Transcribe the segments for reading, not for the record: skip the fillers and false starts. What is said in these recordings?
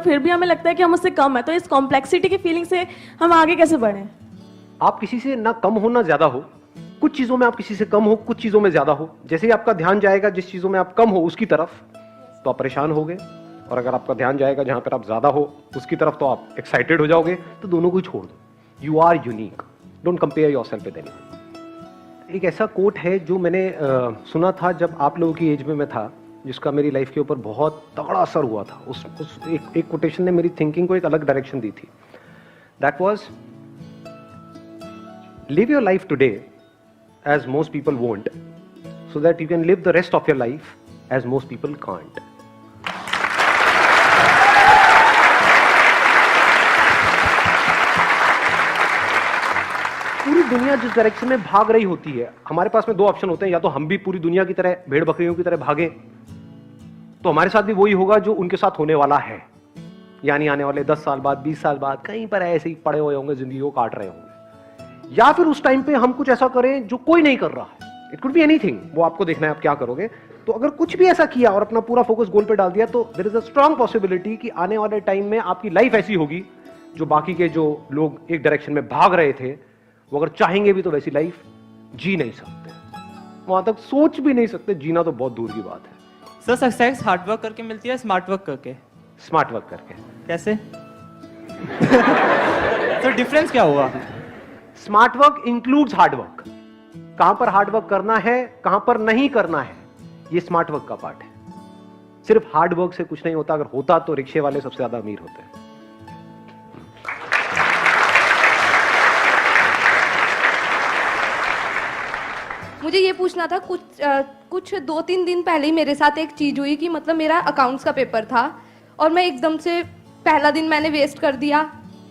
फिर भी हमें लगता है कि हम उससे कम है, तो इस कॉम्प्लेक्सिटी की फीलिंग से हम आगे कैसे बढ़ें? आप किसी से ना कम हो ना ज्यादा हो। कुछ चीजों में आप किसी से कम हो, कुछ चीजों में ज्यादा हो। जैसे ही आपका ध्यान जाएगा जिस चीजों में आप कम हो उसकी तरफ, तो आप परेशान हो गए, और अगर आपका ध्यान जाएगा जहां पर आप ज्यादा हो उसकी तरफ, तो आप एक्साइटेड हो जाओगे। तो दोनों को ही छोड़ दो। You are unique, don't compare yourself with anyone. एक ऐसा कोट है जो मैंने सुना था जब आप लोगों की एज में मैं था, जिसका मेरी लाइफ के ऊपर बहुत तगड़ा असर हुआ था। उस एक कोटेशन ने मेरी थिंकिंग को एक अलग डायरेक्शन दी थी। That was, live your life today as most people won't, so that you can live the rest of your life as most people can't. पूरी दुनिया जिस डायरेक्शन में भाग रही होती है, हमारे पास में दो ऑप्शन होते हैं। या तो हम भी पूरी दुनिया की तरह भेड़ बकरियों की तरह भागें, तो हमारे साथ भी वही होगा जो उनके साथ होने वाला है। यानी आने वाले 10 साल बाद, 20 साल बाद कहीं पर ऐसे ही पड़े हुए होंगे, जिंदगी को काट रहे होंगे। या फिर उस टाइम पे हम कुछ ऐसा करें जो कोई नहीं कर रहा है। इट कुड बी एनीथिंग, वो आपको देखना है आप क्या करोगे। तो अगर कुछ भी ऐसा किया और अपना पूरा फोकस गोल पे डाल दिया, तो there is a strong possibility कि आने वाले टाइम में आपकी लाइफ ऐसी होगी जो बाकी के जो लोग एक डायरेक्शन में भाग रहे थे, वो अगर चाहेंगे भी तो वैसी लाइफ जी नहीं सकते, वहां तक सोच भी नहीं सकते। जीना तो बहुत दूर की बात है। सर सक्सेस हार्ड वर्क करके मिलती है, स्मार्ट वर्क करके? स्मार्ट वर्क करके। कैसे? तो डिफरेंस क्या हुआ? Smart work includes hard work. कहां पर हार्ड वर्क करना है, कहां पर नहीं करना है, ये स्मार्ट वर्क का पार्ट है। सिर्फ हार्ड वर्क से कुछ नहीं होता। अगर होता तो रिक्शे वाले सबसे ज्यादा अमीर होते हैं। मुझे ये पूछना था, कुछ 2-3 दिन पहले ही मेरे साथ एक चीज हुई कि मतलब मेरा अकाउंट्स का पेपर था और मैं एकदम से पहला दिन मैंने वेस्ट कर दिया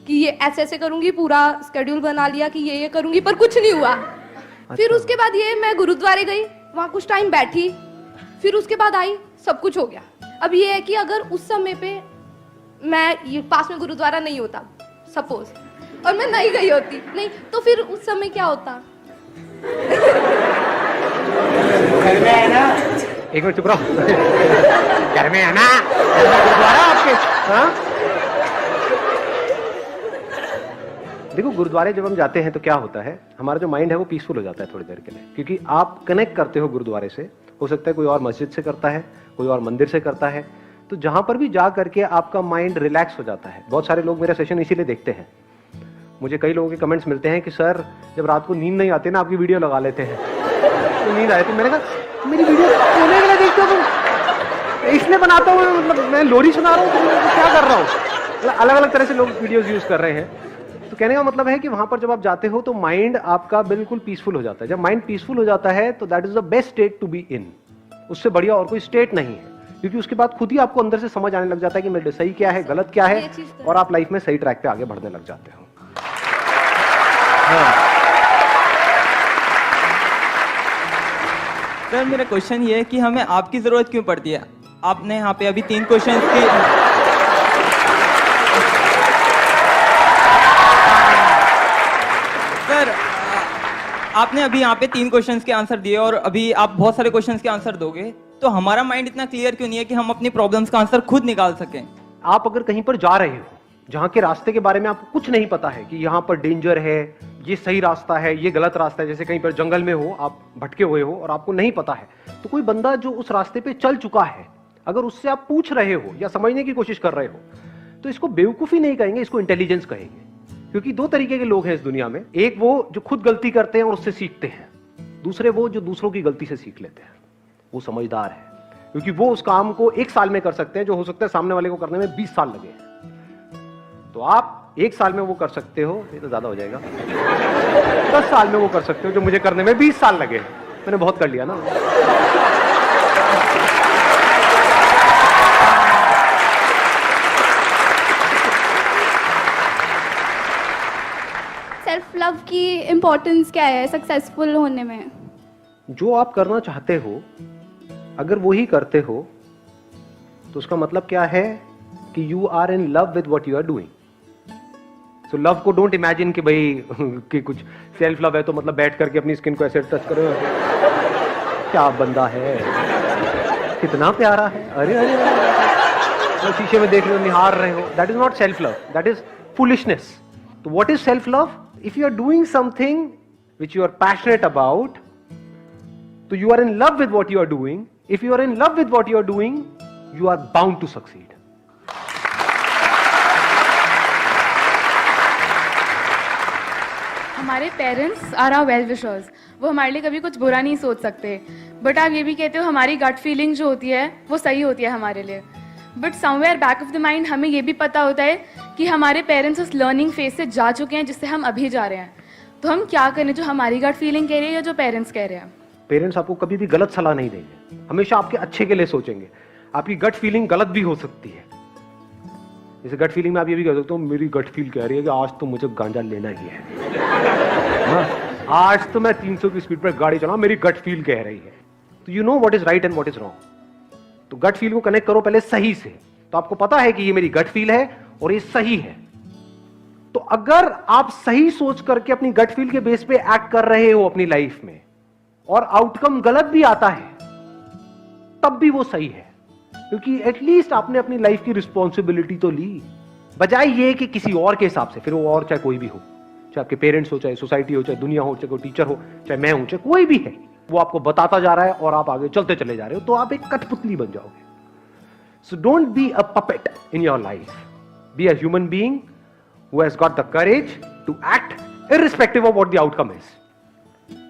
कि ये ऐसे ऐसे करूंगी, पूरा स्केड्यूल बना लिया कि ये करूंगी, पर कुछ नहीं हुआ। फिर उसके बाद ये मैं गुरुद्वारे गई, वहां कुछ टाइम बैठी, फिर उसके बाद आई, सब कुछ हो गया। अब ये है कि अगर उस समय पे मैं ये पास में गुरुद्वारा नहीं होता सपोज, और मैं नहीं गई होती, नहीं तो फिर उस समय क्या होता? एक मिनट चुप रहो। घर में है ना गुरुद्वारा आपके? हाँ, देखो गुरुद्वारे जब हम जाते हैं तो क्या होता है, हमारा जो माइंड है वो पीसफुल हो जाता है थोड़ी देर के लिए, क्योंकि आप कनेक्ट करते हो गुरुद्वारे से। हो सकता है कोई और मस्जिद से करता है, कोई और मंदिर से करता है। तो जहां पर भी जा करके आपका माइंड रिलैक्स हो जाता है। बहुत सारे लोग मेरा सेशन इसीलिए देखते हैं। मुझे कई लोगों के कमेंट्स मिलते हैं कि सर जब रात को नींद नहीं आती ना, आपकी वीडियो लगा लेते हैं तो नींद आती। मैंने कहा मेरी वीडियो सोने के लिए देखते हो तुम? इसलिए बनाता हूँ, मतलब मैं लोरी सुना रहा हूँ, क्या कर रहा हूँ? अलग अलग तरह से लोग वीडियोज यूज कर रहे हैं। तो कहने का मतलब है कि वहां पर जब आप जाते हो तो माइंड आपका बिल्कुल पीसफुल हो जाता है। जब माइंड पीसफुल हो जाता है तो that is the best state to be in. उससे बढ़िया और कोई स्टेट नहीं है, क्योंकि उसके बाद खुद ही आपको अंदर से समझ आने लग जाता है कि मेरे सही क्या है, गलत क्या है, और आप लाइफ में सही ट्रैक पे आगे बढ़ने लग जाते हो। सर मेरा क्वेश्चन ये है कि हमें आपकी जरूरत क्यों पड़ती है? आपने यहाँ पे अभी 3 क्वेश्चन की सर आपने अभी यहाँ पे 3 क्वेश्चंस के आंसर दिए और अभी आप बहुत सारे क्वेश्चंस के आंसर दोगे, तो हमारा माइंड इतना क्लियर क्यों नहीं है कि हम अपनी प्रॉब्लम्स का आंसर खुद निकाल सकें? आप अगर कहीं पर जा रहे हो जहां के रास्ते के बारे में आपको कुछ नहीं पता है कि यहाँ पर डेंजर है, ये सही रास्ता है, ये गलत रास्ता है, जैसे कहीं पर जंगल में हो, आप भटके हुए हो और आपको नहीं पता है, तो कोई बंदा जो उस रास्ते पे चल चुका है, अगर उससे आप पूछ रहे हो या समझने की कोशिश कर रहे हो, तो इसको बेवकूफी नहीं कहेंगे, इसको इंटेलिजेंस कहेंगे। क्योंकि 2 तरीके के लोग हैं इस दुनिया में। एक वो जो खुद गलती करते हैं और उससे सीखते हैं, दूसरे वो जो दूसरों की गलती से सीख लेते हैं। वो समझदार है, क्योंकि वो उस काम को 1 साल में कर सकते हैं जो हो सकता है सामने वाले को करने में 20 साल लगे। तो आप 1 साल में वो कर सकते हो, ये तो ज्यादा हो जाएगा, 10 साल में वो कर सकते हो जो मुझे करने में 20 साल लगे। मैंने बहुत कर लिया ना। सेल्फ लव की इम्पोर्टेंस क्या है सक्सेसफुल होने में? जो आप करना चाहते हो अगर वो ही करते हो तो उसका मतलब क्या है कि you are in love with what you are doing. So love को डोंट इमेजिन कि भाई कि कुछ सेल्फ लव है तो मतलब बैठ करके अपनी स्किन को ऐसे टच करो, क्या बंदा है, कितना प्यारा है, अरे अरे, अरे। तो शीशे में देख रहे हो, निहार रहे हो, that is not self love, that is foolishness. तो what is self love? If you are doing something which you are passionate about, so you are in love with what you are doing. If you are in love with what you are doing, you are bound to succeed. हमारे parents are our well wishers, वो हमारे लिए कभी कुछ बुरा नहीं सोच सकते. बट आप ये भी कहते हो हमारी गट फीलिंग जो होती है वो सही होती है हमारे लिए. But somewhere back of the mind हमें ये भी पता होता है कि हमारे पेरेंट्स उस लर्निंग फेज से जा चुके हैं जिससे हम अभी जा रहे हैं. तो हम क्या करें, जो हमारी गट फीलिंग कह रही है या जो पेरेंट्स कह रहे हैं? पेरेंट्स आपको कभी भी गलत सलाह नहीं देंगे, हमेशा आपके अच्छे के लिए सोचेंगे. आपकी गट फीलिंग गलत भी हो सकती है. जैसे गट फीलिंग में आप ये भी कह सकते हो, मेरी गट फील कह रही है कि आज तो मुझे गांजा लेना ही है. हाँ, आज तो मैं 300 की स्पीड पर गाड़ी चलाऊं, मेरी गट फील कह रही है. तो you know what is right and what is wrong. तो गट फील को कनेक्ट करो पहले सही से. तो आपको पता है कि ये मेरी गट फील है और ये सही है. तो अगर आप सही सोच करके अपनी गट फील के बेस पे एक्ट कर रहे हो अपनी लाइफ में और आउटकम गलत भी आता है, तब भी वो सही है, क्योंकि एटलीस्ट आपने अपनी लाइफ की रिस्पॉन्सिबिलिटी तो ली, बजाय ये कि किसी और के हिसाब से. फिर वो और चाहे कोई भी हो, चाहे आपके पेरेंट्स हो, चाहे सोसाइटी हो, चाहे दुनिया हो, चाहे कोई टीचर हो, चाहे मैं हूं, चाहे कोई भी है, वो आपको बताता जा रहा है और आप आगे चलते चले जा रहे हो, तो आप एक कठपुतली बन जाओगे. So don't be a puppet in your life, be a human being who has got the courage to act irrespective of what the outcome is.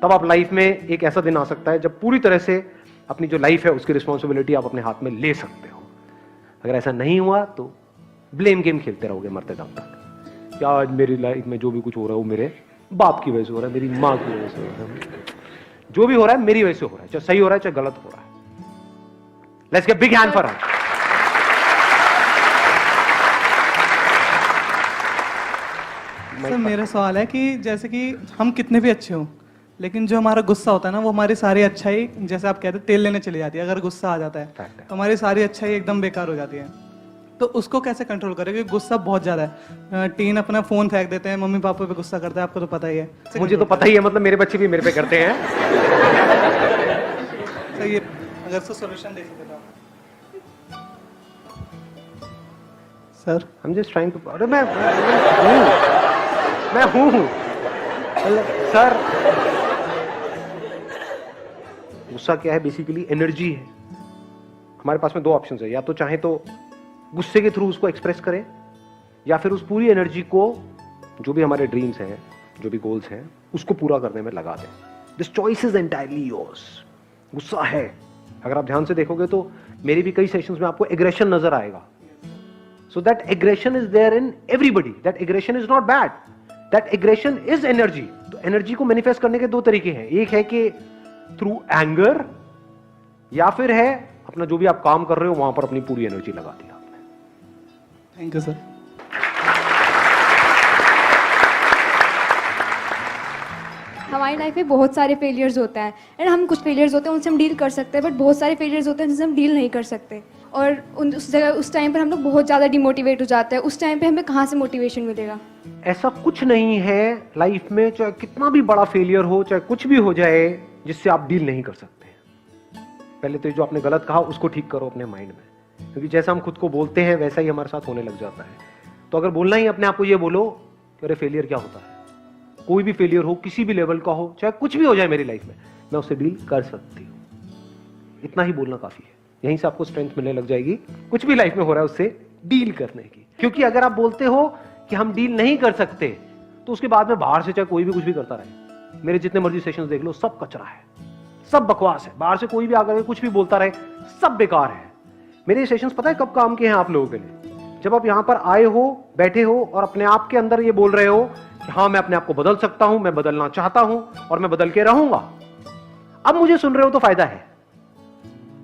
तब आप लाइफ में एक ऐसा दिन आ सकता है जब पूरी तरह से अपनी जो लाइफ है उसकी रिस्पॉन्सिबिलिटी आप अपने हाथ में ले सकते हो. अगर ऐसा नहीं हुआ तो ब्लेम गेम खेलते रहोगे मरते दम तक. क्या आज मेरी लाइफ में जो भी कुछ हो रहा है वो मेरे बाप की वजह से हो रहा है, मेरी माँ की वजह से हो रहा है, जो भी हो रहा है मेरी वजह से हो रहा है, चाहे सही हो रहा है चाहे गलत हो रहा है. Let's get big hand for her. Sir मेरा सवाल है कि जैसे कि हम कितने भी अच्छे हों, लेकिन जो हमारा गुस्सा होता है ना, वो हमारी सारी अच्छाई, जैसे आप कहते हैं, तेल लेने चली जाती है. अगर गुस्सा आ जाता है तो हमारी सारी अच्छाई एकदम बेकार हो जाती है. तो उसको कैसे कंट्रोल करें, क्योंकि गुस्सा बहुत ज्यादा है. टीन अपना फोन फेंक देते हैं, मम्मी पापा पे गुस्सा करता है, आपको तो पता ही है. मुझे तो पता ही है, मतलब मेरे बच्चे भी मेरे पे करते हैं. सर ये अगर से सोल्यूशन दे सकते तो sir. I'm just trying to. अरे मैं हूँ सर. गुस्सा क्या है? बेसिकली एनर्जी है. हमारे पास में दो ऑप्शंस है, या तो चाहे तो गुस्से के थ्रू उसको एक्सप्रेस करें, या फिर उस पूरी एनर्जी को जो भी हमारे ड्रीम्स हैं, जो भी गोल्स हैं, उसको पूरा करने में लगा दें. This choice is entirely yours. गुस्सा है, अगर आप ध्यान से देखोगे तो मेरी भी कई सेशंस में आपको एग्रेशन नजर आएगा. So that aggression is there in everybody. That aggression is not bad. That aggression is energy. तो एनर्जी को मैनिफेस्ट करने के दो तरीके हैं. एक है कि थ्रू एंगर, या फिर है अपना जो भी आप काम कर रहे हो वहां पर अपनी पूरी एनर्जी लगा दी आपने. Thank you sir. हमारी लाइफ में बहुत सारे फेलियर्स होते हैं, एंड हम कुछ फेलियर्स होते हैं उनसे हम डील कर सकते हैं, बट बहुत सारे फेलियर्स होते हैं जिनसे हम डील नहीं कर सकते. और उस जगह उस टाइम पर हम लोग बहुत ज़्यादा डिमोटिवेट हो जाते हैं. उस टाइम पे हमें कहाँ से मोटिवेशन मिलेगा? ऐसा कुछ नहीं है लाइफ में, चाहे कितना भी बड़ा फेलियर हो, चाहे कुछ भी हो जाए, जिससे आप डील नहीं कर सकते. पहले तो जो आपने गलत कहा उसको ठीक करो अपने माइंड में, क्योंकि जैसा हम खुद को बोलते हैं वैसा ही हमारे साथ होने लग जाता है. तो अगर बोलना ही अपने आप को ये बोलो कि अरे फेलियर क्या होता है, कोई भी फेलियर हो, किसी भी लेवल का हो, चाहे कुछ भी हो जाए मेरी लाइफ में, मैं उससे डील कर सकती हूँ. इतना ही बोलना काफी है. यहीं से आपको स्ट्रेंथ मिलने लग जाएगी कुछ भी लाइफ में हो रहा है उससे डील करने की. क्योंकि अगर आप बोलते हो कि हम डील नहीं कर सकते, तो उसके बाद में बाहर से चाहे कोई भी कुछ भी करता रहे, मेरे जितने मर्जी सेशंस देख लो, सब कचरा है, सब बकवास है. बाहर से कोई भी आकर कुछ भी बोलता रहे, सब बेकार है. मेरे सेशंस पता है कब काम के हैं आप लोगों के लिए? जब आप यहां पर आए हो, बैठे हो और अपने आप के अंदर ये बोल रहे हो कि हाँ मैं अपने आप को बदल सकता हूं, मैं बदलना चाहता हूं और मैं बदल के रहूंगा. अब मुझे सुन रहे हो तो फायदा है.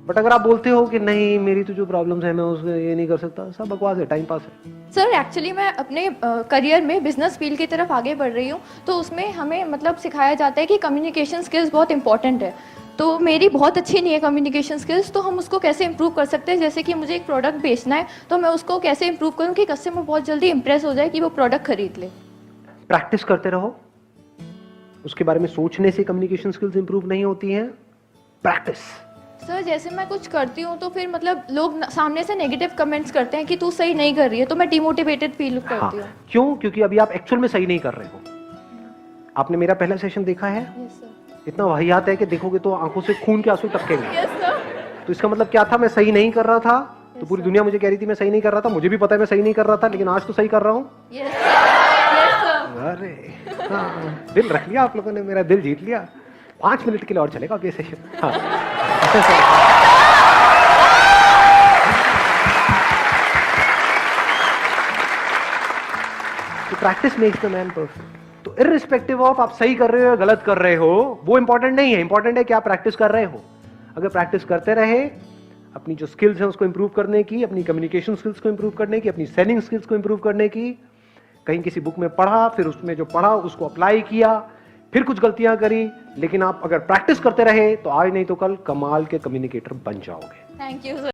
बट अगर आप बोलते हो कि नहीं मेरी तो जो प्रॉब्लम्स है मैं उसको ये नहीं कर सकता, सब बकवास है, टाइम पास है. सर एक्चुअली मैं अपने करियर में बिजनेस फील्ड की तरफ आगे बढ़ रही हूँ, तो उसमें हमें मतलब सिखाया जाता है कि कम्युनिकेशन स्किल्स बहुत इंपॉर्टेंट है. तो मेरी बहुत अच्छी नहीं है कम्युनिकेशन स्किल्स, तो हम उसको कैसे इंप्रूव कर सकते हैं? जैसे कि मुझे एक प्रोडक्ट बेचना है, तो मैं उसको कैसे इंप्रूव करूँ कि कस्टमर बहुत जल्दी इंप्रेस हो जाए कि वो प्रोडक्ट खरीद ले? प्रैक्टिस करते रहो. उसके बारे में सोचने से कम्युनिकेशन स्किल्स इंप्रूव नहीं होती हैं. प्रैक्टिस. सर जैसे मैं कुछ करती हूँ तो फिर मतलब लोग सामने से नेगेटिव कमेंट्स करते हैं कि तू सही नहीं कर रही है, तो मैं डिमोटिवेटेड फील करती हूँ। क्यों? क्योंकि अभी आप एक्चुअल में सही नहीं कर रहे हो। आपने मेरा पहला सेशन देखा है? Yes sir. इतना वाहियात है कि देखोगे तो आंखों से खून के आंसू टपकेंगे। Yes sir. तो इसका मतलब क्या था? मैं सही नहीं कर रहा था, तो पूरी दुनिया मुझे कह रही थी मैं सही नहीं कर रहा था, मुझे भी पता है मैं सही नहीं कर रहा था, लेकिन आज तो सही कर रहा हूँ। Yes sir. अरे हाँ, दिल रख लिया आप लोगों ने, मेरा दिल जीत लिया। 5 मिनट के लिए और चलेगा अब ये सेशन। हाँ। तो practice makes the man perfect. तो इररिस्पेक्टिव ऑफ आप सही कर रहे हो या गलत कर रहे हो, वो इंपॉर्टेंट नहीं है। इंपॉर्टेंट है कि आप प्रैक्टिस कर रहे हो। अगर प्रैक्टिस करते रहे, अपनी जो स्किल्स हैं उसको इंप्रूव करने की, अपनी कम्युनिकेशन स्किल्स को इंप्रूव करने की, अपनी सेलिंग स्किल्स को इंप्रूव करने की, कहीं किसी बुक में पढ़ा, फिर उसमें जो पढ़ा उसको अप्लाई किया, फिर कुछ गलतियां करी, लेकिन आप अगर प्रैक्टिस करते रहे तो आज नहीं तो कल कमाल के कम्युनिकेटर बन जाओगे। Thank you sir.